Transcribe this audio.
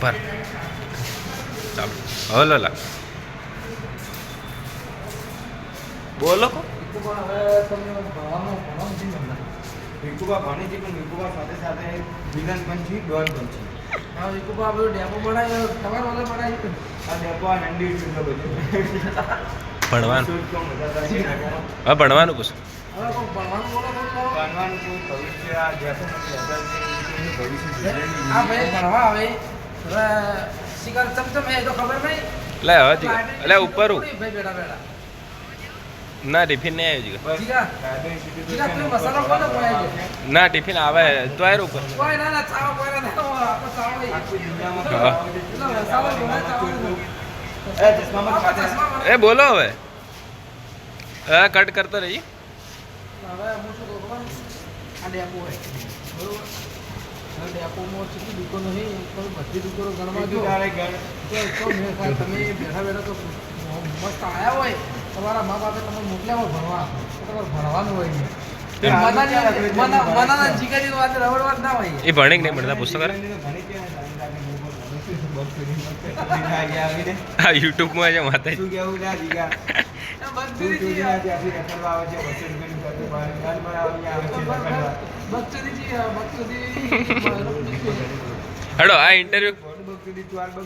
પર ચાલો હલો લા બોલો કો વિકુબા ભણી છે પણ વિકુબા સાથે સાથે વિલન પણ છે ડોન પણ છે. હા વિકુબા બધું ડેપો બનાવ્યો તમારે વાળા બનાવ્યું આ ડેપો આ નંદી ચૂલો બધું ભણવાનું શું કોમ બધા ડેપોમાં હા ભણવાનું પૂછ હવે કોઈ ભણવાનું બોલો બોલો ભણવાનું કોઈ ભવિષ્ય આ ડેપો નથી એનું ભવિષ્ય આ ભાઈ ભણવા આવે હવે શિકાર ચમચમ હે તો ખબર નહીં એટલે હવે એટલે ઉપર ભાઈ બેડા બેડા ના ટિફિન નહીં આવ્યું જીગા જીગા તું મસાલો કોનો બોલાય છે ના ટિફિન આવે તો આયર ઉપર કોઈ ના ના ચાવ કોઈ ના આપણે ચાવ નહીં આખી દુનિયામાં હા. એટલે મસાલો બોલાય ચાવ નહીં એ ચશ્મામાં ખાતે એ બોલો હવે હા કટ કરતો રહી હવે હું શું કહું ખબર આ ડેપો હોય બરોબર આ ડેપોમાં કેટલી દુકાનો છે કોઈ બધી દુકાનો ગણવા જો તારે ઘર તો મેં ખાય તમે બેઠા બેઠા તો મસ્ત આયા હોય તમારા મા બાપે તમે મોકલ્યા હોય ભણવા તો તમારે ભણવાનું હોય નહીં મનાના જીગાની વાત રવડ વાત ના હોય એ ભણે કે નહીં ભણતા પુસ્તક કરે હા યુટ્યુબમાં છે માતા શું કેવું ના જીગા તું બચ્ચુની જોઈને ત્યાંથી રખડવા આવે છે 200 રૂપિયાની કરતું બહાર આવે છે રખડવા. બચ્ચુની હેડો આ ઇન્ટરવ્યુ બકરી તું આ બકરી